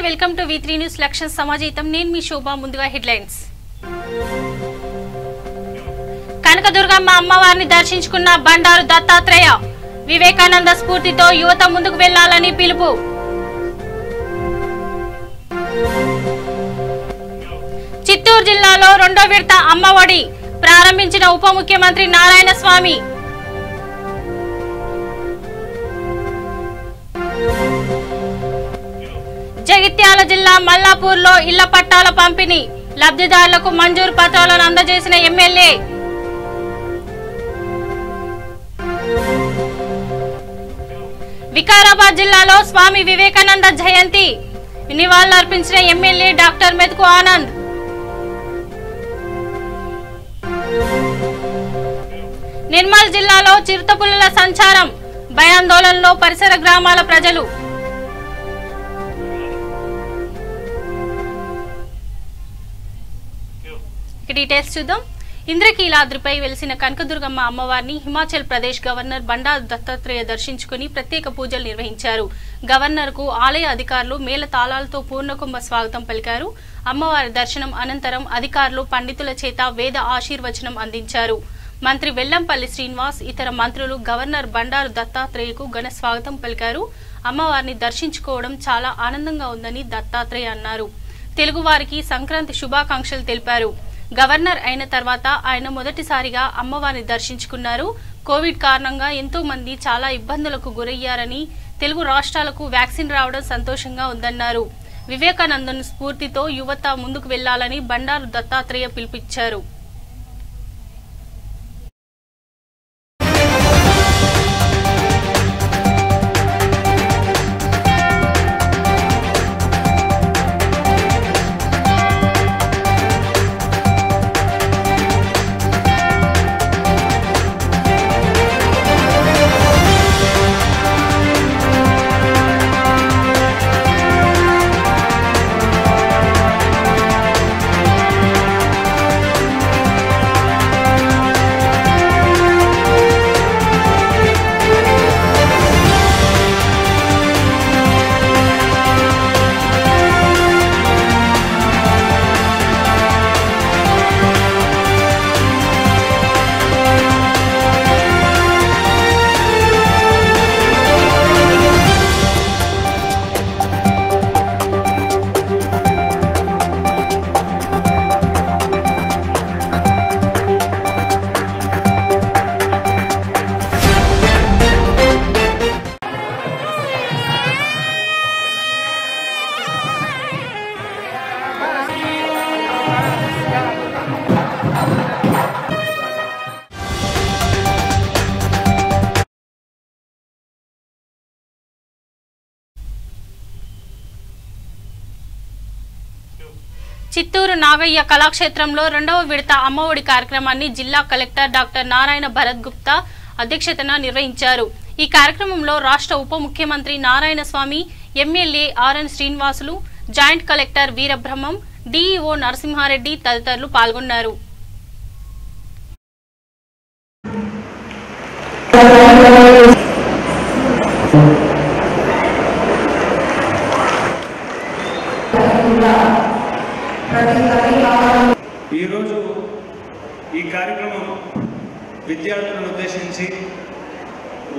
Welcome to V3 news లక్ష్య సమాజీతం. నేను మీ శోభ. ముందుగా హెడ్లైన్స్. కనకదుర్గమ్మ అమ్మవారిని దర్శించుకున్న బండారు దత్తాత్రేయ. వివేకానంద స్ఫూర్తితో యువత ముందుకు వెళ్లాలని పిలుపు. చిత్తూరు జిల్లాలో రెండో విడత అమ్మఒడి ప్రారంభించిన ఉప ముఖ్యమంత్రి నారాయణ స్వామి. జగిత్యాల జిల్లా మల్లాపూర్లో ఇళ్ల పట్టాల పంపిణీ. లబ్ధిదారులకు మంజూరు పత్రాలను అందజేసిన ఎమ్మెల్యే. వికారాబాద్ జిల్లాలో స్వామి వివేకానంద జయంతి నివాళులర్పించిన ఎమ్మెల్యే డాక్టర్ మెతుకు ఆనంద్. నిర్మల్ జిల్లాలో చిరుతపులుల సంచారం. భయాందోళనలో పరిసర గ్రామాల ప్రజలు. డీటెయిల్స్ చూద్దాం. ఇంద్రకీలాద్రిపై వెలిసిన కనకదుర్గమ్మ అమ్మవారిని హిమాచల్ ప్రదేశ్ గవర్నర్ బండారు దత్తాత్రేయ దర్శించుకుని ప్రత్యేక పూజలు నిర్వహించారు. గవర్నర్ కు ఆలయ అధికారులు మేళ తాళాలతో పూర్ణకుంభ స్వాగతం పలికారు. అమ్మవారి దర్శనం అనంతరం అధికారులు పండితుల చేత వేద ఆశీర్వచనం అందించారు. మంత్రి వెల్లంపల్లి శ్రీనివాస్, ఇతర మంత్రులు గవర్నర్ బండారు దత్తాత్రేయకు ఘన స్వాగతం పలికారు. అమ్మవారిని దర్శించుకోవడం చాలా ఆనందంగా ఉందని దత్తాత్రేయ అన్నారు. తెలుగువారికి సంక్రాంతి శుభాకాంక్షలు తెలిపారు. గవర్నర్ అయిన తర్వాత ఆయన మొదటిసారిగా అమ్మవారిని దర్శించుకున్నారు. కోవిడ్ కారణంగా ఎంతో మంది చాలా ఇబ్బందులకు గురయ్యారని, తెలుగు రాష్ట్రాలకు వ్యాక్సిన్ రావడం సంతోషంగా ఉందన్నారు. వివేకానందన్ స్ఫూర్తితో యువత ముందుకు వెళ్లాలని బండారు దత్తాత్రేయ పిలుపునిచ్చారు. చిత్తూరు నాగయ్య కళాక్షేత్రంలో రెండవ విడత అమ్మఒడి కార్యక్రమాన్ని జిల్లా కలెక్టర్ డాక్టర్ నారాయణ భరత్ గుప్తా అధ్యక్షతన నిర్వహించారు. ఈ కార్యక్రమంలో రాష్ట్ర ఉప ముఖ్యమంత్రి Narayana Swamy, MLA RN Srinivasulu, joint collector Veerabrahmam, DEO Narasimha Reddy తదితరులు పాల్గొన్నారు. ఈరోజు ఈ కార్యక్రమం విద్యార్థులను ఉద్దేశించి,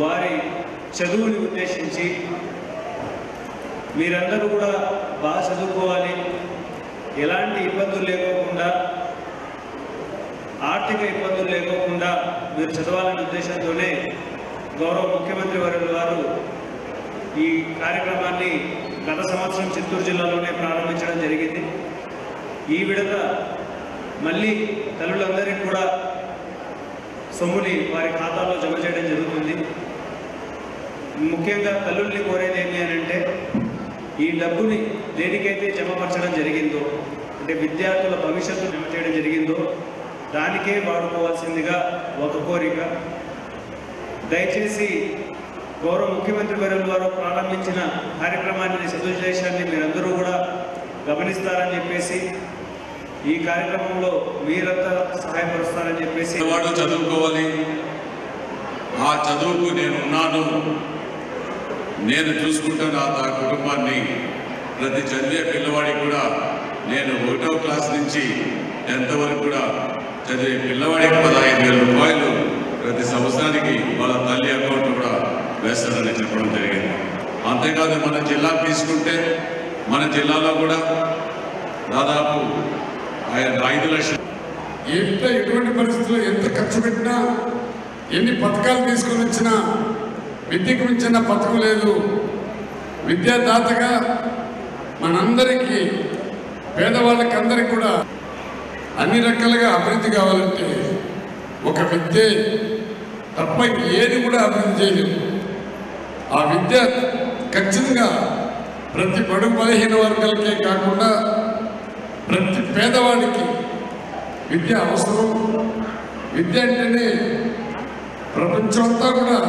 వారి చదువుని ఉద్దేశించి, మీరందరూ కూడా బాగా చదువుకోవాలి, ఎలాంటి ఇబ్బందులు లేకోకుండా, ఆర్థిక ఇబ్బందులు లేకోకుండా మీరు చదవాలనే ఉద్దేశంతోనే గౌరవ ముఖ్యమంత్రి వర్యుల వారు ఈ కార్యక్రమాన్ని గత సంవత్సరం చిత్తూరు జిల్లాలోనే ప్రారంభించడం జరిగింది. ఈ విడత మళ్ళీ తల్లులందరికీ కూడా సొమ్ముని వారి ఖాతాలో జమ చేయడం జరుగుతుంది. ముఖ్యంగా తల్లుల్ని కోరేది ఏంటి అని అంటే, ఈ డబ్బుని దేనికైతే జమపరచడం జరిగిందో, అంటే విద్యార్థుల భవిష్యత్తు జమ చేయడం జరిగిందో దానికే వాడుకోవాల్సిందిగా ఒక కోరిక. దయచేసి గౌరవ ముఖ్యమంత్రి వర్యుల వారు ప్రారంభించిన కార్యక్రమాన్ని, సదుద్దేశాన్ని మీరందరూ కూడా గమనిస్తారని చెప్పేసి, ఈ కార్యక్రమంలో మీరంతా సహాయపరుస్తారని చెప్పేసి, వాడు చదువుకోవాలి, ఆ చదువుకు నేను ఉన్నాను, నేను చూసుకుంటాను ఆ కుటుంబాన్ని ప్రతి చదివే పిల్లవాడికి కూడా నేను 1వ క్లాస్ నుంచి 10th వరకు కూడా చదివే పిల్లవాడికి 15,000 రూపాయలు ప్రతి సంవత్సరానికి వాళ్ళ తల్లి అకౌంట్ కూడా వేస్తారని చెప్పడం జరిగింది. అంతేకాదు మన జిల్లా తీసుకుంటే మన జిల్లాలో కూడా దాదాపు 5 లక్షలు ఎటువంటి పరిస్థితుల్లో ఎంత ఖర్చు పెట్టినా ఎన్ని పథకాలు తీసుకొని వచ్చినా విద్యకు మించిన పథకం లేదు. విద్యాదాతగా మనందరికీ పేదవాళ్ళకి అందరికీ కూడా అన్ని రకాలుగా అభివృద్ధి కావాలంటే ఒక విద్య తప్ప ఏది కూడా అభివృద్ధి చేయలేదు. ఆ విద్య ఖచ్చితంగా ప్రతి బడుగు బలహీన వర్గాలకే కాకుండా ప్రతి పేదవాడికి విద్య అవసరం. విద్య అంటేనే ప్రపంచం అంతా కూడా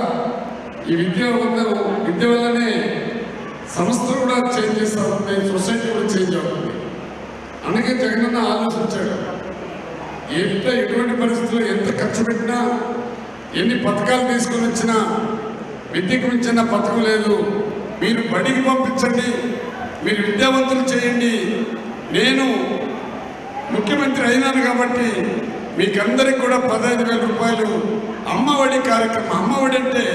ఈ విద్య వల్లనే సంస్థలు కూడా చేంజ్ చేస్తూ ఉంటాయి, సొసైటీ కూడా చేంజ్ అవుతుంది. అందుకే జగనన్న ఆలోచించాడు, ఎటువంటి పరిస్థితుల్లో ఎంత ఖర్చు పెట్టినా ఎన్ని పథకాలు తీసుకొని వచ్చినా విద్యకు మించిన పథకం లేదు. మీరు బడికి పంపించండి, మీరు విద్యావంతులు చేయండి. నేను ముఖ్యమంత్రి అయినాను కాబట్టి మీకందరికి కూడా 15,000 రూపాయలు అమ్మఒడి కార్యక్రమం. అమ్మఒడి అంటే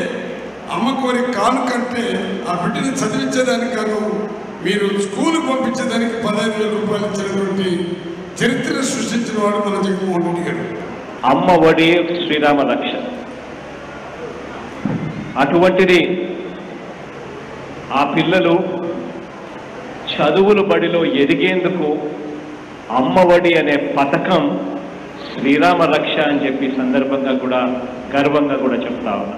అమ్మ కోరి కానుకంటే ఆ బిడ్డని చదివించేదానికి కాదు, మీరు స్కూల్కి పంపించేదానికి 15,000 రూపాయలు ఇచ్చినటువంటి చరిత్ర సృష్టించిన వాడు మన జగన్మోహన్ రెడ్డి గారు. అమ్మఒడి శ్రీరామ రక్ష అటువంటిది ఆ పిల్లలు చదువుల బడిలో ఎదిగేందుకు అమ్మఒడి అనే పథకం శ్రీరామ రక్ష అని చెప్పి సందర్భంగా కూడా గర్వంగా కూడా చెప్తా ఉన్నా.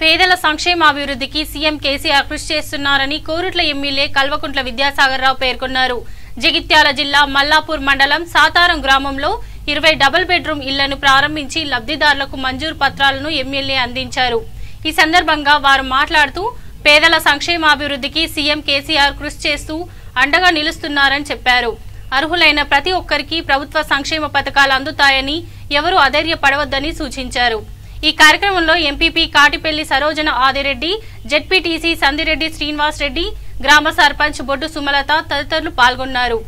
పేదల సంక్షేమాభివృద్ధికి సీఎం కేసీఆర్ కృషి చేస్తున్నారని కోరుట్ల ఎమ్మెల్యే కల్వకుంట్ల విద్యాసాగర్ రావు పేర్కొన్నారు. జగిత్యాల జిల్లా మల్లాపూర్ మండలం సాతారం గ్రామంలో 20 డబుల్ బెడ్రూమ్ ఇళ్లను ప్రారంభించి లబ్ధిదారులకు మంజూరు పత్రాలను ఎమ్మెల్యే అందించారు. ఈ సందర్భంగా వారు మాట్లాడుతూ పేదల సంక్షేమాభివృద్ధికి సీఎం కేసీఆర్ కృషి చేస్తూ అండగా నిలుస్తున్నారని చెప్పారు. అర్హులైన ప్రతి ఒక్కరికి ప్రభుత్వ సంక్షేమ పథకాలు అందుతాయని ఎవరూ అధైర్యపడవద్దని సూచించారు. ఈ కార్యక్రమంలో ఎంపీపీ కాటిపల్లి సరోజన ఆదిరెడ్డి, జెడ్పీటీసీ సందిరెడ్డి శ్రీనివాస్ రెడ్డి, గ్రామ సర్పంచ్ బొడ్డు సుమలత తదితరులు పాల్గొన్నారు.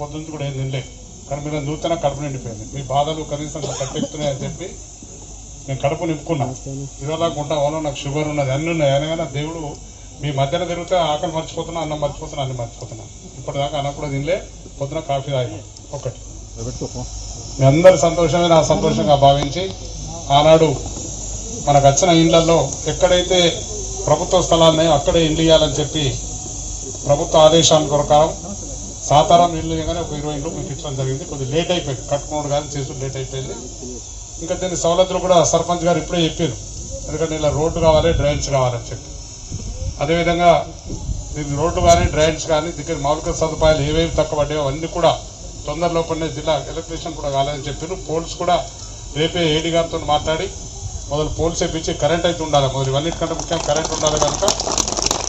పొద్దుంది కూడా ఏం తినలే, కానీ మీరు చూస్తేనే కడుపు నిండిపోయింది. మీ బాధలు కనీసం కట్టెక్కుతున్నాయని చెప్పి నేను కడుపు నింపుకున్నా. ఇదిలాగా ఉంటా వాళ్ళ నాకు షుగర్ ఉన్నది, అన్నీ ఉన్నాయి. అయినా దేవుడు మీ మధ్యన తిరిగితే ఆకలి మర్చిపోతున్నా, అన్నం మర్చిపోతున్నా, అన్ని మర్చిపోతున్నా. ఇప్పటిదాకా అన్నం కూడా తినలే, పొద్దున కాఫీ తాగినా ఒకటి. మీ అందరి సంతోషమే నా సంతోషంగా భావించి ఆనాడు మనకు వచ్చిన ఇండ్లలో ఎక్కడైతే ప్రభుత్వ స్థలాలున్నాయో అక్కడే ఇండ్లు ఇవ్వాలని చెప్పి ప్రభుత్వ ఆదేశాల ప్రకారం సాతారం ఇల్లు కానీ ఒక 20 ఇండ్లు మీకు ఇచ్చడం జరిగింది. కొద్దిగా లేట్ అయిపోయింది, కట్టుకోవడం కానీ చేసి లేట్ అయిపోయింది. ఇంకా దీని సవలతులు కూడా సర్పంచ్ గారు ఇప్పుడే చెప్పారు, ఎందుకంటే ఇలా రోడ్డు కావాలి, డ్రైన్స్ కావాలని చెప్పి. అదేవిధంగా దీనికి రోడ్డు కానీ డ్రైన్స్ కానీ దీనికి మౌలిక సదుపాయాలు ఏవేవి తక్కువ పడ్డాయో అన్నీ కూడా తొందరలోపలనే జిల్లా ఎలక్ట్రీషియన్ కూడా కాలేదని చెప్పారు. పోల్స్ కూడా రేపే ఏడీ గారితో మాట్లాడి మొదలు పోల్స్ వేయించి కరెంట్ అయితే ఉండాలి. మొదలు ఇవన్నిటికంటే ముఖ్యం కరెంట్ ఉండాలి. కనుక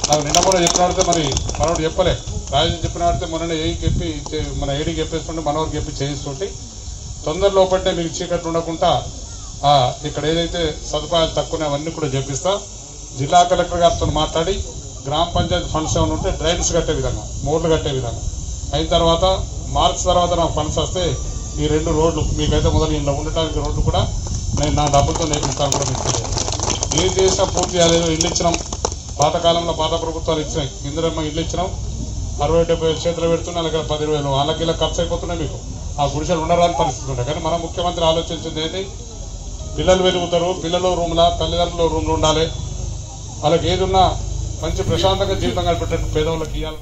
నాకు నిన్న కూడా చెప్పినాడితే మరి మనోడు చెప్పలే, రాజు చెప్పినాడితే మొన్న చెప్పి మన ఏడీకి చెప్పేస్తుంటే మనోరికి చెప్పి చేయిస్తుంటే తొందరలోపంటే మీకు చీకట్లు ఉండకుండా ఇక్కడ ఏదైతే సదుపాయాలు తక్కువ అవన్నీ కూడా చేపిస్తా. జిల్లా కలెక్టర్ గారితో మాట్లాడి గ్రామ పంచాయతీ ఫండ్స్ ఏమైనా ఉంటే డ్రైన్స్ కట్టే విధంగా, మోర్లు కట్టే విధంగా అయిన తర్వాత మార్చి తర్వాత నాకు ఫండ్స్ వస్తే ఈ 2 రోడ్లు మీకైతే మొదలు ఇంట్లో ఉండటానికి రోడ్లు కూడా నేను నా డబ్బులతో నేర్పిస్తాను కూడా మీకు తెలియదు. ఏం చేసినా పూర్తి అదేదో ఇల్లు ఇచ్చినాం. పాతకాలంలో పాత ప్రభుత్వాలు ఇచ్చినాయి, ఇందిరమ్మ ఇల్లు ఇచ్చినాం. 60-70 చేతులు పెడుతున్నా, అలాగే 10,000 వాళ్ళకి ఇలా ఖర్చు అయిపోతున్నాయి. మీకు ఆ గుడిసెలు ఉండరాని పరిస్థితి ఉంటాయి. కానీ మన ముఖ్యమంత్రి ఆలోచించింది ఏంటి, పిల్లలు వెలుగుతారు, పిల్లలు రూమ్లా, తల్లిదండ్రులు రూమ్లు ఉండాలి. వాళ్ళకి ఏది ఉన్నా మంచి ప్రశాంతంగా జీవితం గడిపేటట్టు పేదవాళ్ళకి ఇవ్వాలి.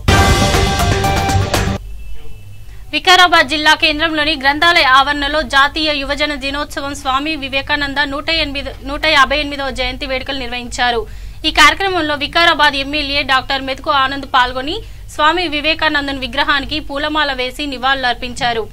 వికారాబాద్ జిల్లా కేంద్రంలోని గ్రంథాలయ ఆవరణలో జాతీయ యువజన దినోత్సవం స్వామి వివేకానంద 158వ జయంతి వేడుకలు నిర్వహించారు. ఈ కార్యక్రమంలో వికారాబాద్ ఎమ్మెల్యే డాక్టర్ మెతుకు ఆనంద్ పాల్గొని స్వామి వివేకానందుని విగ్రహానికి పూలమాల వేసి నివాళులర్పించారు.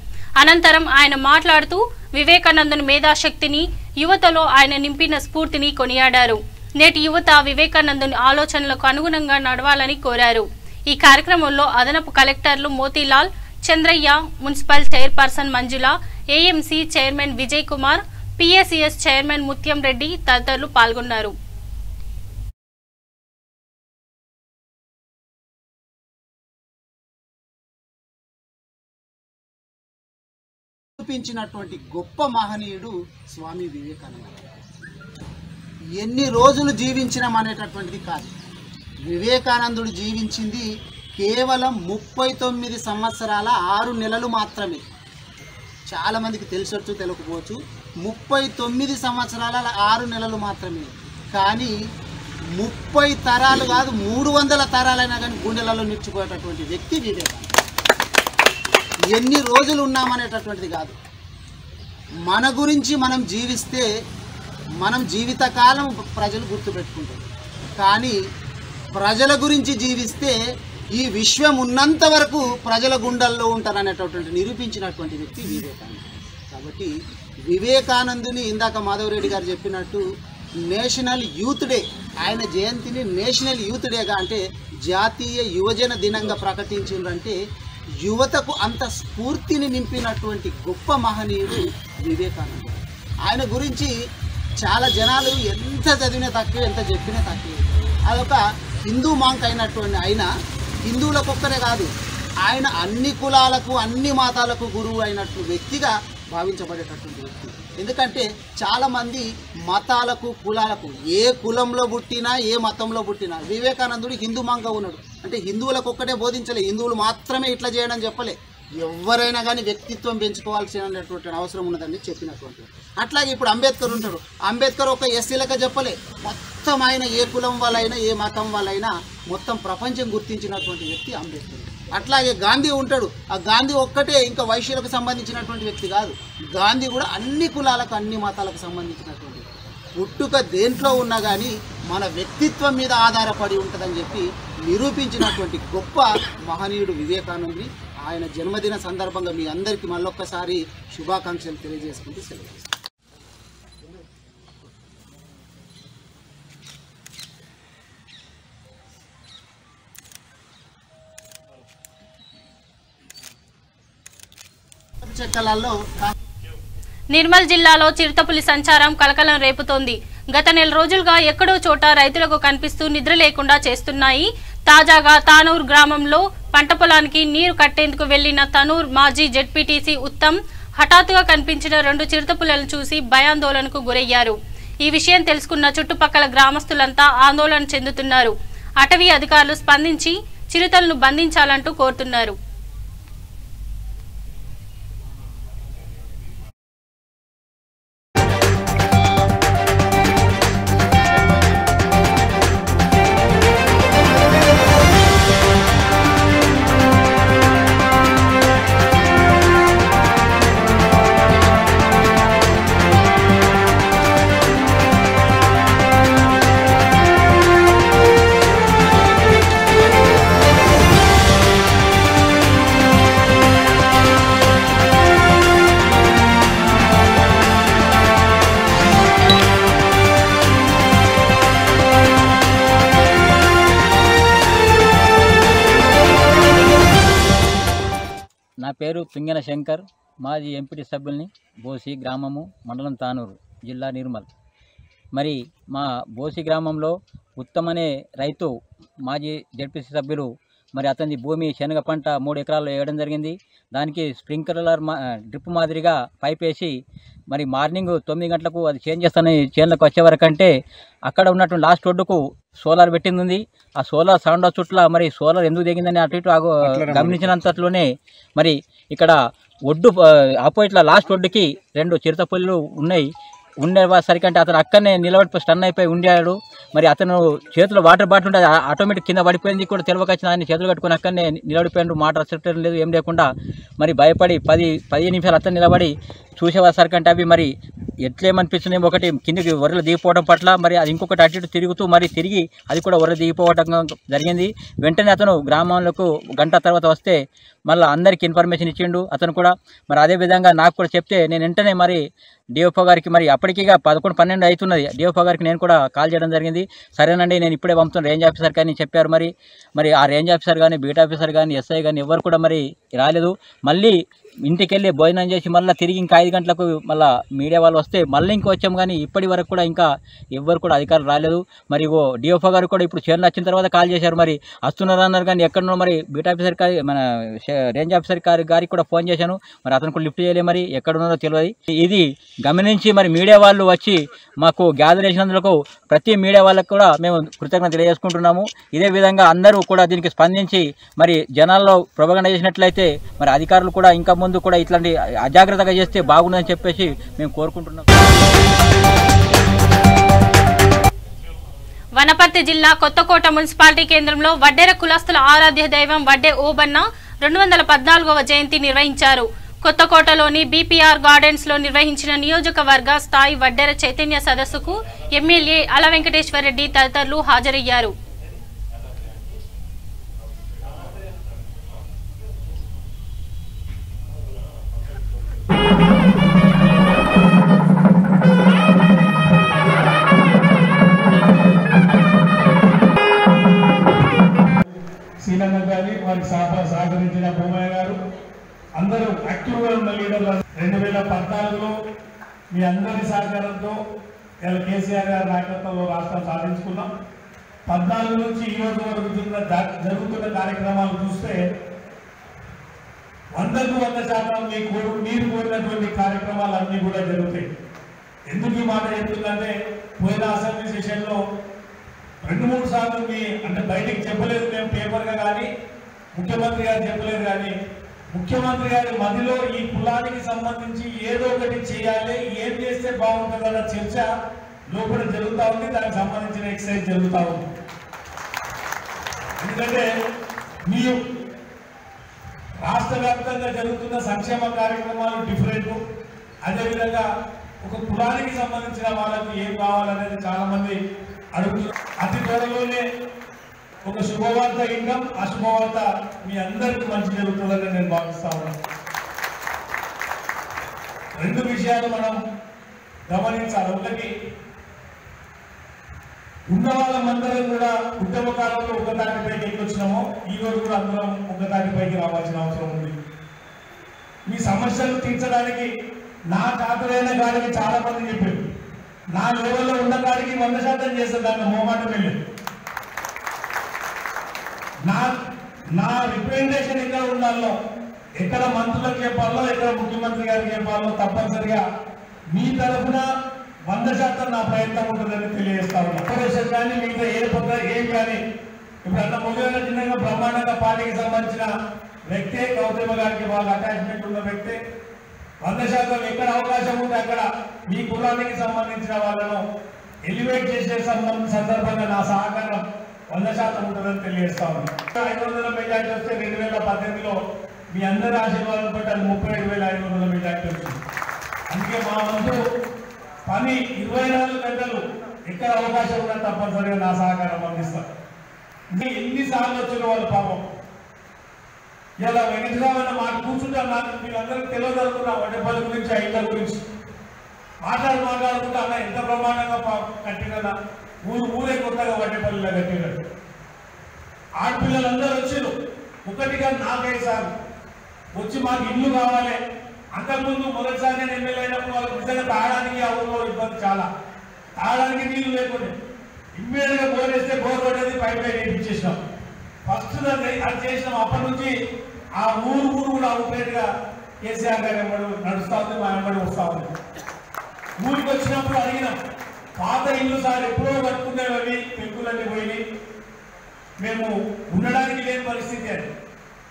అనంతరం ఆయన మాట్లాడుతూ వివేకానందుని మేధాశక్తిని, యువతలో ఆయన నింపిన స్ఫూర్తిని కొనియాడారు. నేటి యువత వివేకానందుని ఆలోచనలకు అనుగుణంగా నడవాలని కోరారు. ఈ కార్యక్రమంలో అదనపు కలెక్టర్లు Motilal, Chandraiah, municipal chairperson Manjula, AMC chairman Vijay Kumar, PSCS chairman Mutyam Reddy తదితరులు పాల్గొన్నారు. చూపించినటువంటి గొప్ప మహనీయుడు స్వామి వివేకానంద. ఎన్ని రోజులు జీవించినాం అనేటటువంటిది కాదు. వివేకానందుడు జీవించింది కేవలం 39 సంవత్సరాల 6 నెలలు మాత్రమే. చాలామందికి తెలిసొచ్చు, తెలియకపోవచ్చు. 39 సంవత్సరాల 6 నెలలు మాత్రమే. కానీ 30 తరాలు కాదు, 300 తరాలైనా కానీ గుండెలలో నిలిచిపోయేటటువంటి వ్యక్తి వివేకానంద. ఎన్ని రోజులు ఉన్నామనేటటువంటిది కాదు. మన గురించి మనం జీవిస్తే మనం జీవితకాలం ప్రజలు గుర్తుపెట్టుకుంటారు. కానీ ప్రజల గురించి జీవిస్తే ఈ విశ్వం ఉన్నంత వరకు ప్రజల గుండెల్లో ఉంటారనేటటువంటి నిరూపించినటువంటి వ్యక్తి వివేకానంద. కాబట్టి వివేకానందుని ఇందాక మాధవరెడ్డి గారు చెప్పినట్టు నేషనల్ యూత్ డే, ఆయన జయంతిని నేషనల్ యూత్ డేగా అంటే జాతీయ యువజన దినంగా ప్రకటించిందంటే యువతకు అంత స్ఫూర్తిని నింపినటువంటి గొప్ప మహనీయుడు వివేకానంద. ఆయన గురించి చాలా జనాలు ఎంత చదివినా తక్కువ, ఎంత చెప్పినా తక్కువ. అదొక హిందూ మాంక్ అయినటువంటి ఆయన హిందువులకు ఒక్కరే కాదు, ఆయన అన్ని కులాలకు అన్ని మతాలకు గురువు అయినట్టు వ్యక్తిగా భావించబడేటటువంటి వ్యక్తి. ఎందుకంటే చాలామంది మతాలకు కులాలకు ఏ కులంలో పుట్టినా ఏ మతంలో పుట్టినా వివేకానందుడు హిందూ మాంగా ఉన్నాడు. అంటే హిందువులకు ఒక్కటే బోధించలే, హిందువులు మాత్రమే ఇట్లా చేయడం చెప్పలే, ఎవరైనా కానీ వ్యక్తిత్వం పెంచుకోవాల్సినటువంటి అవసరం ఉన్నదని చెప్పినటువంటి. అట్లాగే ఇప్పుడు అంబేద్కర్ ఉంటాడు. అంబేద్కర్ ఒక ఎస్సీలకు చెప్పలే, మొత్తం ఆయన ఏ కులం వాళ్ళైనా ఏ మతం వాళ్ళైనా మొత్తం ప్రపంచం గుర్తించినటువంటి వ్యక్తి అంబేద్కర్. అట్లాగే గాంధీ ఉంటాడు. ఆ గాంధీ ఒక్కటే ఇంకా వైశ్యులకు సంబంధించినటువంటి వ్యక్తి కాదు, గాంధీ కూడా అన్ని కులాలకు అన్ని మతాలకు సంబంధించినటువంటి. పుట్టుక దేంట్లో ఉన్నా కానీ మన వ్యక్తిత్వం మీద ఆధారపడి ఉంటుందని చెప్పి నిరూపించినటువంటి గొప్ప మహనీయుడు వివేకానందుని. ఆయన జన్మదిన సందర్భంగా మీ అందరికీ మళ్ళొక్కసారి శుభాకాంక్షలు తెలియజేసుకుంటూ సెలవు. చెక్కలలో నిర్మల్ జిల్లాలో చిరుతపులి సంచారం కలకలం రేపుతోంది. గత నెల రోజులుగా ఎక్కడో చోట రైతులకు కనిపిస్తూ నిద్ర లేకుండా చేస్తున్నాయి. తాజాగా తానూర్ గ్రామంలో పంట పొలానికి నీరు కట్టేందుకు వెళ్లిన తనూర్ మాజీ జెడ్పీటీసీ ఉత్తమ్ హఠాత్తుగా కనిపించిన 2 చిరుతపులను చూసి భయాందోళనకు గురయ్యారు. ఈ విషయం తెలుసుకున్న చుట్టుపక్కల గ్రామస్తులంతా ఆందోళన చెందుతున్నారు. అటవీ అధికారులు స్పందించి చిరుతలను బంధించాలంటూ కోరుతున్నారు. నా పేరు పింగన శంకర్, మాజీ ఎంపీటీ సభ్యుల్ని, బోసి గ్రామము, మండలం తానూరు, జిల్లా నిర్మల్. మరి మా బోసి గ్రామంలో ఉత్తమ్ అనే రైతు మాజీ జెడ్పీసీ సభ్యులు మరి అతని భూమి శనగ పంట 3 ఎకరాల్లో వేయడం జరిగింది. దానికి స్ప్రింక్లర్ డ్రిప్ మాదిరిగా పైప్ వేసి మరి మార్నింగ్ 9 గంటలకు అది చేంజ్ చేస్తానని చేనులకు వచ్చే వరకంటే అక్కడ ఉన్నటువంటి లాస్ట్ రోడ్డుకు సోలార్ పెట్టింది. ఆ సోలార్ సౌండ్ చుట్ల మరి సోలార్ ఎందుకు దిగిందని అటు ఇటు గమనించినంతలోనే మరి ఇక్కడ ఒడ్డు ఆపోజిట్లో లాస్ట్ రోడ్డుకి 2 చిరుతపులులు ఉన్నాయి. ఉండేసరికి అంటే అతను అక్కడనే నిలబడి స్టన్ అయిపోయి ఉండాడు. మరి అతను చేతిలో వాటర్ బాటిల్ ఉంటే ఆటోమేటిక్ కింద పడిపోయింది కూడా తెలియకొచ్చిన ఆయన చేతులు కట్టుకుని అక్కడనే నిలబడిపోయాడు. మాట రిసెప్టర్ లేదు ఏం లేకుండా మరి భయపడి 10-15 నిమిషాలు అతను నిలబడి చూసేవాసరికి అంటే అవి మరి ఎట్లేమనిపిస్తున్నాయి, ఒకటి కిందికి వరలు దిగిపోవడం పట్ల మరి అది ఇంకొకటి అటు ఇటు తిరుగుతూ మరి తిరిగి అది కూడా వరలు దిగిపోవడం జరిగింది. వెంటనే అతను గ్రామంలోకి గంట తర్వాత వస్తే మళ్ళీ అందరికీ ఇన్ఫర్మేషన్ ఇచ్చిండు అతను కూడా. మరి అదేవిధంగా నాకు కూడా చెప్తే నేను వెంటనే మరి డిఎఫ్ఓ గారికి మరి అప్పటికిగా 11-12 అవుతున్నది. డిఎఫ్ఓ గారికి నేను కూడా కాల్ చేయడం జరిగింది. సరేనండి నేను ఇప్పుడే పంపుతున్న రేంజ్ ఆఫీసర్ కానీ చెప్పారు. మరి ఆ రేంజ్ ఆఫీసర్ కానీ బీట్ ఆఫీసర్ కానీ ఎస్ఐ కానీ ఎవరు కూడా మరి రాలేదు. మళ్ళీ ఇంటికి వెళ్ళి భోజనం చేసి మళ్ళీ తిరిగి ఇంకా 5 గంటలకు మళ్ళీ మీడియా వాళ్ళు వస్తే మళ్ళీ ఇంకా వచ్చాం. కానీ ఇప్పటి వరకు కూడా ఇంకా ఎవ్వరు కూడా అధికారులు రాలేదు. మరి డిఎఫ్ఓ గారు కూడా ఇప్పుడు చేరులు వచ్చిన తర్వాత కాల్ చేశారు. మరి వస్తున్నారు అన్నారు కానీ ఎక్కడున్నా మరి బీట్ ఆఫీసర్ మన రేంజ్ ఆఫీసర్ గారికి కూడా ఫోన్ చేశాను. మరి అతను కూడా లిఫ్ట్ చేయలేదు. మరి ఎక్కడున్నారో తెలియదు. ఇది గమనించి మరి మీడియా వాళ్ళు వచ్చి మాకు గ్యాదర్ చేసినందుకు ప్రతి మీడియా వాళ్ళకు కూడా మేము కృతజ్ఞత తెలియజేసుకుంటున్నాము. ఇదే విధంగా అందరూ కూడా దీనికి స్పందించి మరి జనాల్లో ప్రొపగండా చేసినట్లయితే మరి అధికారులు కూడా ఇంకా ముందు కూడా ఇట్లాంటి అజాగ్రత్తగా చేస్తే బాగుండదని చెప్పేసి మేము కోరుకుంటున్నాం. వనపర్తి జిల్లా కొత్తకోట మున్సిపాలిటీ కేంద్రంలో వడ్డెర కులస్తుల ఆరాధ్య దైవం వడ్డే ఓబన్న 214వ జయంతి నిర్వహించారు. కొత్తకోటలోని బీపీఆర్ గార్డెన్స్ లో నిర్వహించిన నియోజకవర్గ స్థాయి వడ్డెర చైతన్య సదస్సుకు ఎమ్మెల్యే అల వెంకటేశ్వరరెడ్డి తదితరులు హాజరయ్యారు. సీనన్న గారి వారికి సహకరించిన భూమయ్య గారు అందరూ యాక్టివ్గా ఉన్న లీడర్లు 2014లో మీ అందరి సహకారంతో కేసీఆర్ గారి నాయకత్వంలో రాష్ట్రం సాధించుకున్నాం. 14 నుంచి ఈ రోజు వరకు జరుగుతున్న కార్యక్రమాలు చూస్తే 100కు 100% మీరు కోరినటువంటి కార్యక్రమాలు అన్నీ కూడా జరుగుతాయి. ఎందుకు ఈ మాట చెప్తుందంటే పోయిన అసెంబ్లీ సెషన్లో 2-3 సార్లు అంటే బయటికి చెప్పలేదు మేము పేపర్గా, కానీ ముఖ్యమంత్రి గారు చెప్పలేదు. కానీ ముఖ్యమంత్రి గారి మధ్యలో ఈ కులానికి సంబంధించి ఏదో ఒకటి చేయాలి, ఏం చేస్తే బాగుంటుందన్న చర్చ లోపల జరుగుతూ ఉంది. దానికి సంబంధించిన ఎక్సర్సైజ్ జరుగుతూ ఉంది. ఎందుకంటే మీ రాష్ట్ర వ్యాప్తంగా జరుగుతున్న సంక్షేమ కార్యక్రమాలు డిఫరెంట్. అదేవిధంగా ఒక కులానికి సంబంధించిన వాళ్ళకి ఏం కావాలనేది చాలా మంది అడుగుతున్నారు. అతి త్వరలోనే ఒక శుభవార్త వింటాం. ఆ శుభవార్త మీ అందరికీ మంచి జరుగుతుందని నేను భావిస్తా ఉన్నాను. 2 విషయాలు మనం గమనించాలి. ఒకటి, ఉన్న వాళ్ళమందరం కూడా ఉద్యమ కాలంలో ఒక తాటిపైకి ఎక్కొచ్చినామో ఈ రోజు కూడా అందరం ఒక తాటిపైకి రావాల్సిన అవసరం ఉంది. మీ సమస్యలు తీర్చడానికి నా చాతురైన కాడికి చాలా మంది చెప్పారు. నా లెవెల్లో ఉన్న కాడికి 100% చేస్తారు. దాన్ని మోమాటం వెళ్ళలేదు. నా రిప్రజెంటేషన్ ఎక్కడ ఉండాలో, ఎక్కడ మంత్రులకు చెప్పాలో, ఎక్కడ ముఖ్యమంత్రి గారికి చెప్పాలో తప్పనిసరిగా మీ తరఫున 100% నా ప్రయత్నం ఉంటుందని తెలియజేస్తా ఉన్నా. ఆపరేషన్ కానీ మిగతా ఏం కానీ ఇప్పుడు అంత మొదలైన చిన్నగా బ్రహ్మాండంగా పార్టీకి సంబంధించిన వ్యక్తే గౌతమ గారికి బాగా అటాచ్మెంట్ ఉన్న వ్యక్తే. 100% ఎక్కడ అవకాశం ఉంటే అక్కడ మీ కులానికి సంబంధించిన వాళ్ళను ఎలివేట్ చేసే సందర్భంగా నా సహకారం 100% ఉంటుందని తెలియజేస్తా ఉన్నాను. 500 మెజార్టీ వస్తే 2018లో మీ అందరి ఆశీర్వాదం బట్టి అది 37,500 మెజార్టీ వచ్చింది. అందుకే మా వంతు పని 24 గంటలు ఎక్కడ అవకాశం ఉన్నా తప్పనిసరిగా నా సహకారం అందిస్తాను. ఎన్నిసార్లు వచ్చిన వాళ్ళు పాపం ఇలా వెంకటరామన్న మాట కూర్చుంటారు. నాకు మీరందరికీ తెలియదు అనుకున్నా వడ్డేపల్లి గురించి, ఆ ఇళ్ళ గురించి మాట్లాడుకుంటా అన్న ఎంత బ్రహ్మాండంగా కట్టిన ఊరే కొత్తగా వడ్డేపల్లిలో కట్టినట్టు. ఆడపిల్లలందరూ వచ్చారు. 1 కాదు 4-5 సార్లు వచ్చి మాకు ఇల్లు కావాలి. అంతకుముందు మొదటిసారి నేను ఎమ్మెల్యే అయినప్పుడు వాళ్ళకి నిజంగా తాగడానికి ఆ ఊళ్ళో ఇబ్బంది చాలా. తాగడానికి నీళ్లు లేకుండా ఇమ్మీడియట్గా బోర్ వేస్తే బోర్ పడేది పైప్ వేయించేసినాం. ఫస్ట్ అది చేసినాం. అప్పటి నుంచి ఆ ఊరు కూడా అవుట్లెట్గా కేసీఆర్ గారు ఎంబడి నడుస్తూ ఉంది, మా ఎంబడి వస్తూ ఉంది. ఊరికి వచ్చినప్పుడు అడిగినాం, పాత ఇల్లు సార్ ఎప్పుడో కట్టుకునేవి పెంకులన్నీ పోయి మేము ఉండడానికి లేని పరిస్థితి అని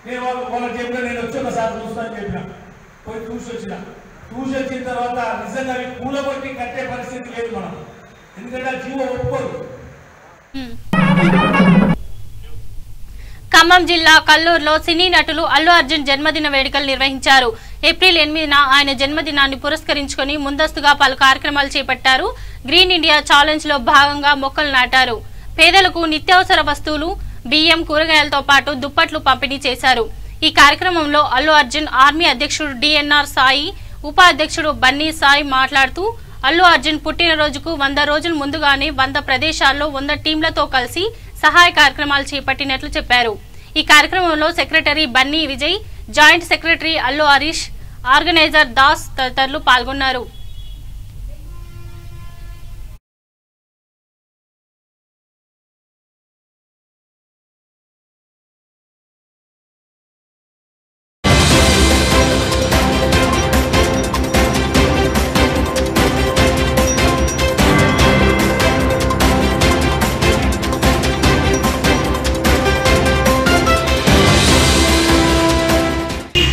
నేను వాళ్ళకి చెప్పిన. నేను వచ్చి ఒకసారి చూస్తానని చెప్పిన. పోయి చూసి వచ్చిన తర్వాత నిజంగా అవి కూలబట్టి కట్టే పరిస్థితి లేదు మనం. ఎందుకంటే ఆ జీవో ఒప్పుకోరు. ఖమ్మం జిల్లా కల్లూరులో సినీ నటులు అల్లు అర్జున్ జన్మదిన వేడుకలు నిర్వహించారు. ఏప్రిల్ 8న ఆయన జన్మదినాన్ని పురస్కరించుకుని ముందస్తుగా పలు కార్యక్రమాలు చేపట్టారు. గ్రీన్ ఇండియా ఛాలెంజ్ లో భాగంగా మొక్కలు నాటారు. పేదలకు నిత్యావసర వస్తువులు, బియ్యం, కూరగాయలతో పాటు దుప్పట్లు పంపిణీ చేశారు. ఈ కార్యక్రమంలో అల్లు అర్జున్ ఆర్మీ అధ్యక్షుడు డిఎన్ఆర్ సాయి, ఉపాధ్యక్షుడు బన్నీ సాయి మాట్లాడుతూ అల్లు అర్జున్ పుట్టినరోజుకు 100 రోజుల ముందుగానే 100 ప్రదేశాల్లో 100 టీంలతో కలిసి సహాయ కార్యక్రమాలు చేపట్టినట్లు చెప్పారు. ఈ కార్యక్రమంలో secretary Bunny Vijay, joint secretary Allu Harish, organiser Das తదితరులు పాల్గొన్నారు.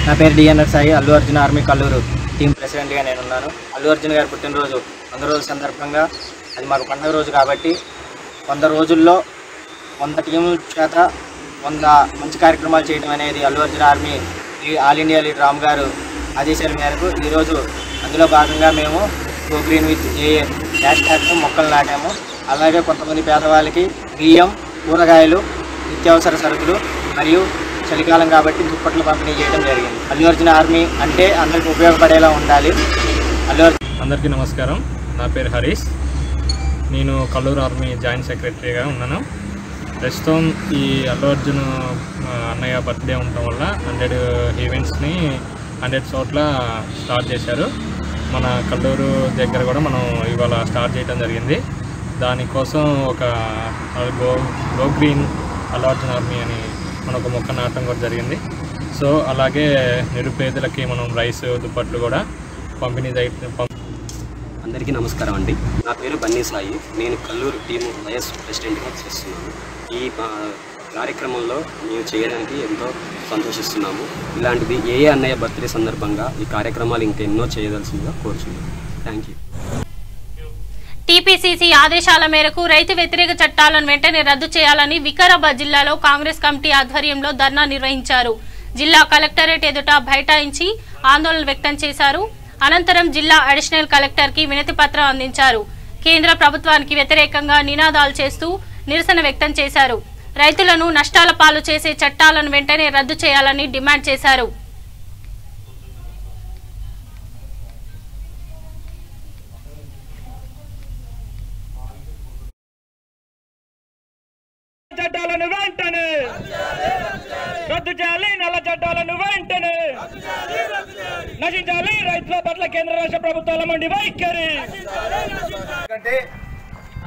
నా పేరు DNR Sai, Allu Arjun army Kalluru team ప్రెసిడెంట్గా నేనున్నాను. అల్లు అర్జున్ గారి పుట్టినరోజు 100 రోజుల సందర్భంగా అది మాకు పండుగ రోజు కాబట్టి 100 రోజుల్లో 100 టీముల చేత 100 మంచి కార్యక్రమాలు చేయడం అనేది Allu Arjun army all India leader Ram గారు ఆదేశాల మేరకు ఈరోజు అందులో భాగంగా మేము గో గ్రీన్ విత్ ఏఏ హ్యాష్ట్యాగ్తో మొక్కలు నాటాము. అలాగే కొంతమంది పేదవాళ్ళకి బియ్యం, కూరగాయలు, నిత్యావసర సరుకులు మరియు చలికాలం కాబట్టి దుప్పట్లు పంపిణీ చేయడం జరిగింది. అల్లు అర్జున్ ఆర్మీ అంటే అందరికి ఉపయోగపడేలా ఉండాలి. అందరికీ నమస్కారం. నా పేరు హరీష్. నేను కల్లూరు ఆర్మీ జాయింట్ సెక్రటరీగా ఉన్నాను. ప్రస్తుతం ఈ అల్లు అర్జున్ అన్నయ్య బర్త్డే ఉండటం వల్ల 100 ఈవెంట్స్ని 100 చోట్ల స్టార్ట్ చేశారు. మన కల్లూరు దగ్గర కూడా మనం ఇవాళ స్టార్ట్ చేయడం జరిగింది. దానికోసం ఒక go green Allu Arjun army అని మన ఒక మొక్క నాటడం కూడా జరిగింది. సో అలాగే నిరుపేదలకి మనం రైస్, దుప్పట్లు కూడా పంపిణీ. అందరికీ నమస్కారం అండి. నా పేరు బన్నీ సాయి. నేను కల్లూరు టీము వైఎస్ ప్రెసిడెంట్గా చేస్తున్నాను. ఈ కార్యక్రమంలో మేము చేయడానికి ఎంతో సంతోషిస్తున్నాము. ఇలాంటిది ఏ అన్నయ్య బర్త్డే సందర్భంగా ఈ కార్యక్రమాలు ఇంకెన్నో చేయవలసిందిగా కోరుచున్నాను. Thank you. టీపీసీసీ ఆదేశాల మేరకు రైతు వ్యతిరేక చట్టాలను వెంటనే రద్దు చేయాలని వికారాబాద్ జిల్లాలో కాంగ్రెస్ కమిటీ ఆధ్వర్యంలో ధర్నా నిర్వహించారు. జిల్లా కలెక్టరేట్ ఎదుట బైఠాయించి ఆందోళన వ్యక్తం చేశారు. అనంతరం జిల్లా అడిషనల్ కలెక్టర్ కి వినతి పత్రం అందించారు. కేంద్ర ప్రభుత్వానికి వ్యతిరేకంగా నినాదాలు చేస్తూ నిరసన వ్యక్తం చేశారు. రైతులను నష్టాల పాలు చేసే చట్టాలను వెంటనే రద్దు చేయాలని డిమాండ్ చేశారు. చట్టాలను వెంటనే రద్దు చేయాలి. నల్ల చట్టాలను వెంటనే నశించాలి. రైతుల పట్ల కేంద్ర రాష్ట్ర ప్రభుత్వాల మండి వైఖరి. అంటే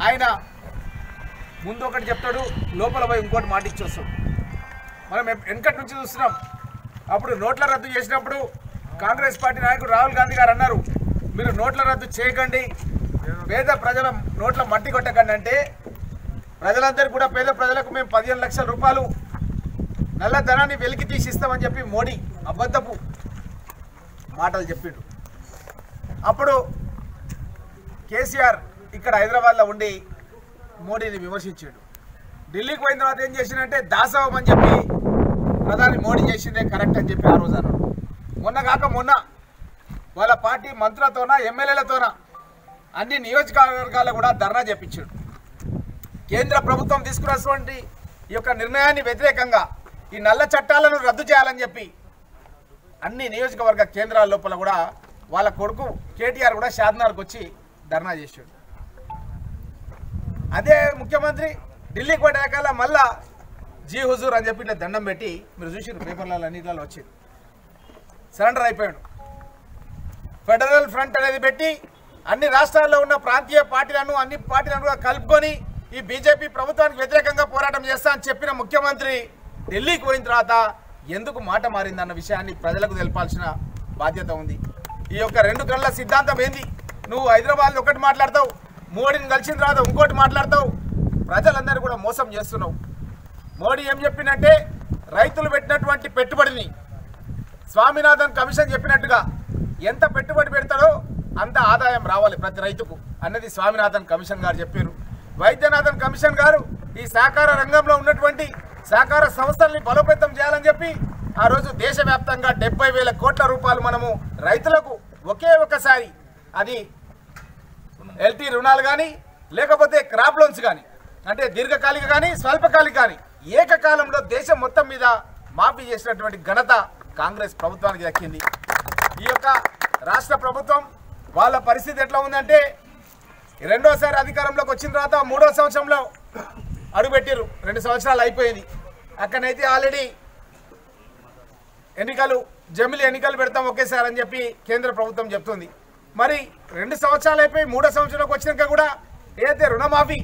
ఆయన ముందు ఒకటి చెప్తాడు, లోపల పోయి ఇంకోటి మాట ఇచ్చొస్తాడు. మనం వెనకటి నుంచి చూస్తున్నాం. అప్పుడు నోట్ల రద్దు చేసినప్పుడు కాంగ్రెస్ పార్టీ నాయకుడు రాహుల్ గాంధీ గారు అన్నారు, మీరు నోట్ల రద్దు చేయకండి, పేద ప్రజల నోట్ల మట్టి కొట్టకండి. అంటే ప్రజలందరూ కూడా పేద ప్రజలకు మేము 15 లక్షల రూపాయలు నల్లధనాన్ని వెలికి తీసి ఇస్తామని చెప్పి మోడీ అబద్ధపు మాటలు చెప్పిండు. అప్పుడు కేసీఆర్ ఇక్కడ హైదరాబాద్లో ఉండి మోడీని విమర్శించాడు. ఢిల్లీకి పోయిన తర్వాత ఏం చేసిందంటే దాసవం అని చెప్పి ప్రధాని మోడీ చేసిందే కరెక్ట్ అని చెప్పి ఆ రోజు అన్నాడు. మొన్న కాక మొన్న వాళ్ళ పార్టీ మంత్రులతోన ఎమ్మెల్యేలతోన అన్ని నియోజకవర్గాల్లో కూడా ధర్నా చేపించాడు. కేంద్ర ప్రభుత్వం తీసుకున్నటువంటి ఈ యొక్క నిర్ణయాన్ని వ్యతిరేకంగా ఈ నల్ల చట్టాలను రద్దు చేయాలని చెప్పి అన్ని నియోజకవర్గ కేంద్రాల లోపల కూడా వాళ్ళ కొడుకు కేటీఆర్ కూడా షాద్నగర్కి వచ్చి ధర్నా చేశాడు. అదే ముఖ్యమంత్రి ఢిల్లీకి పోయాక మళ్ళా జీ హుజూర్ అని చెప్పి ఇట్లా దండం పెట్టి మీరు చూసారు పేపర్లలో అన్నింటిలో వచ్చింది, సరెండర్ అయిపోయాడు. ఫెడరల్ ఫ్రంట్ అనేది పెట్టి అన్ని రాష్ట్రాల్లో ఉన్న ప్రాంతీయ పార్టీలను అన్ని పార్టీలను కూడా కలుపుకొని ఈ బీజేపీ ప్రభుత్వానికి వ్యతిరేకంగా పోరాటం చేస్తా అని చెప్పిన ముఖ్యమంత్రి ఢిల్లీకి పోయిన తర్వాత ఎందుకు మాట మారిందన్న విషయాన్ని ప్రజలకు తెలపాల్సిన బాధ్యత ఉంది. ఈ యొక్క 2 కళ్ళ సిద్ధాంతం ఏంది? నువ్వు హైదరాబాద్లో ఒకటి మాట్లాడతావు, మోడీని కలిసిన తర్వాత ఇంకోటి మాట్లాడతావు, ప్రజలందరూ కూడా మోసం చేస్తున్నావు. మోడీ ఏం చెప్పిందంటే రైతులు పెట్టినటువంటి పెట్టుబడిని స్వామినాథన్ కమిషన్ చెప్పినట్టుగా ఎంత పెట్టుబడి పెడతాడో అంత ఆదాయం రావాలి ప్రతి రైతుకు అన్నది స్వామినాథన్ కమిషన్ గారు చెప్పారు. వైద్యనాథన్ కమిషన్ గారు ఈ సహకార రంగంలో ఉన్నటువంటి సహకార సంస్థల్ని బలోపేతం చేయాలని చెప్పి ఆ రోజు దేశవ్యాప్తంగా 70,000 కోట్ల రూపాయలు మనము రైతులకు ఒకే ఒక్కసారి అది ఎల్టీ రుణాలు కానీ లేకపోతే క్రాప్ లోన్స్ కానీ అంటే దీర్ఘకాలిక కానీ స్వల్పకాలిక కానీ ఏకకాలంలో దేశం మొత్తం మీద మాఫీ చేసినటువంటి ఘనత కాంగ్రెస్ ప్రభుత్వానికి దక్కింది. ఈ యొక్క రాష్ట్ర ప్రభుత్వం వాళ్ళ పరిస్థితి ఎట్లా ఉందంటే రెండోసారి అధికారంలోకి వచ్చిన తర్వాత 3వ సంవత్సరంలో అడుగుపెట్టారు. 2 సంవత్సరాలు అయిపోయింది. అక్కడైతే ఆల్రెడీ జమిలి ఎన్నికలు పెడతాం ఒకేసారి అని చెప్పి కేంద్ర ప్రభుత్వం చెప్తుంది. మరి 2 సంవత్సరాలు అయిపోయి 3వ సంవత్సరంలోకి వచ్చినాక కూడా ఏదైతే రుణమాఫీ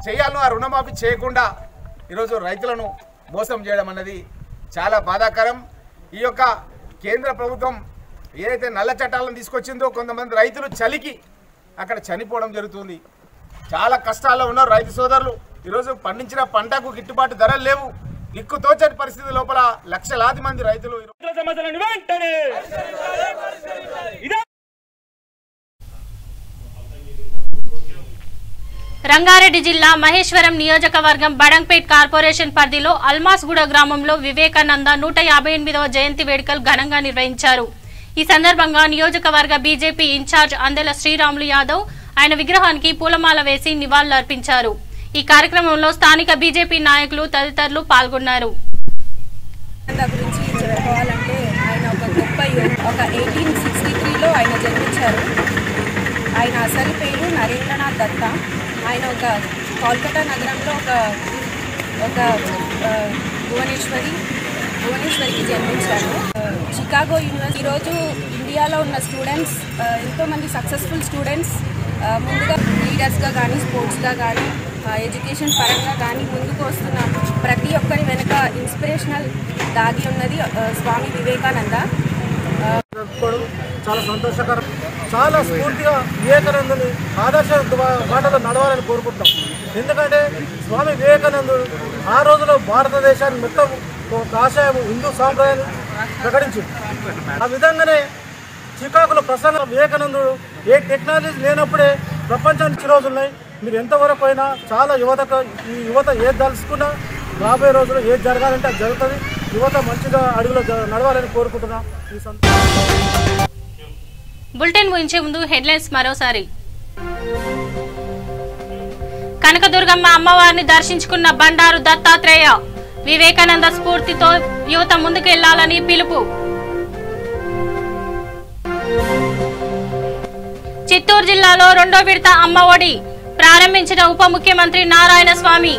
చేయాలో ఆ రుణమాఫీ చేయకుండా ఈరోజు రైతులను మోసం చేయడం అన్నది చాలా బాధాకరం. ఈ యొక్క కేంద్ర ప్రభుత్వం ఏదైతే నల్ల చట్టాలను తీసుకొచ్చిందో కొంతమంది రైతులు చలికి అక్కడ చనిపోవడం జరుగుతుంది. చాలా కష్టాల్లో ఉన్నారు రైతు సోదరులు. ఈరోజు పండించిన పంటకు గిట్టుబాటు ధరలు లేవు. దిక్కుతోచని పరిస్థితి లోపల లక్షలాది మంది రైతులు రంగారెడ్డి జిల్లా మహేశ్వరం నియోజకవర్గం బడంగ్పేట్ కార్పొరేషన్ పరిధిలో అల్మాస్గూడ గ్రామంలో వివేకానంద 158వ జయంతి వేడుకలు ఘనంగా నిర్వహించారు. ఈ సందర్భంగా నియోజకవర్గ బీజేపీ ఇన్ఛార్జ్ అందెల శ్రీరాములు యాదవ్ ఆయన విగ్రహానికి పూలమాల వేసి నివాళులర్పించారు. ఈ కార్యక్రమంలో స్థానిక బీజేపీ నాయకులు తదితరులు పాల్గొన్నారు. గురించి చెప్పుకోవాలంటే ఆయన ఒక గొప్ప 1863లో ఆయన జన్మించారు. ఆయన అసలు పేరు నరేంద్రనాథ్ దత్తా. ఆయన ఒక కోల్కతా నగరంలో ఒక భువనేశ్వరికి జన్మించారు. చికాగో యూనివర్సిటీ ఈరోజు ఇండియాలో ఉన్న స్టూడెంట్స్ ఎంతోమంది సక్సెస్ఫుల్ స్టూడెంట్స్ ముందుగా లీడర్స్గా కానీ స్పోర్ట్స్గా కానీ ఎడ్యుకేషన్ పరంగా కానీ ముందుకు వస్తున్న ప్రతి ఒక్కరి వెనుక ఇన్స్పిరేషనల్ దాగి ఉన్నది స్వామి వివేకానంద. చాలా సంతోషకరం. చాలా స్ఫూర్తిగా వివేకానందుని ఆదర్శ బాటలో నడవాలని కోరుకుంటున్నాం. ఎందుకంటే స్వామి వివేకానందుడు ఆ రోజులో భారతదేశాన్ని మొత్తం ఒక ఆశయం హిందూ సాంప్రదాయాన్ని ప్రకటించింది. ఆ విధంగానే చికాకులో ప్రసంగం వివేకానందుడు ఏ టెక్నాలజీ లేనప్పుడే ప్రపంచానికి రోజులున్నాయి. మీరు ఎంతవరకు అయినా చాలా ఈ యువత ఏది తలుచుకున్నా రాబోయే రోజుల్లో ఏది జరగాలంటే అది జరుగుతుంది. యువత మంచిగా అడుగులో నడవాలని కోరుకుంటున్నాం. బులెటిన్ ముగించే ముందు హెడ్లైన్స్ మరోసారి. కనకదుర్గమ్మ అమ్మవారిని దర్శించుకున్న బండారు దత్తాత్రేయ. వివేకానంద స్ఫూర్తితో యువత ముందుకెళ్లాలని పిలుపు. చిత్తూరు జిల్లాలో 2వ విడత అమ్మ ఒడి ప్రారంభించిన ఉప ముఖ్యమంత్రి నారాయణ స్వామి.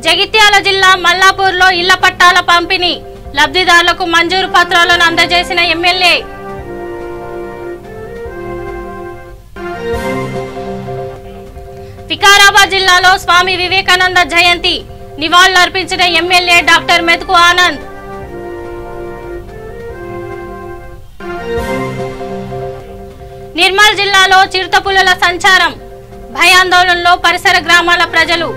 జగిత్యాల జిల్లా మల్లాపూర్లో ఇళ్ల పట్టాల పంపిణీ. లబ్ధిదారులకు మంజూరు పత్రాలను అందజేసిన ఎమ్మెల్యే. వికారాబాద్ జిల్లాలో స్వామి వివేకానంద జయంతి నివాళులర్పించిన ఎమ్మెల్యే డాక్టర్ మెతుకు ఆనంద్. నిర్మల్ జిల్లాలో చిరుతపులుల సంచారం. భయాందోళనలో పరిసర గ్రామాల ప్రజలు.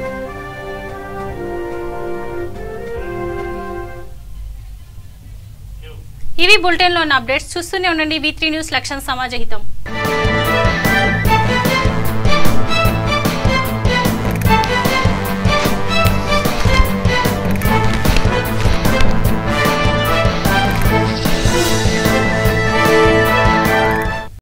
ఇవి బులెటిన్ లోని అప్డేట్స్. చూస్తూనే ఉండండి V3 న్యూస్ లక్ష్యం సమాజహితం.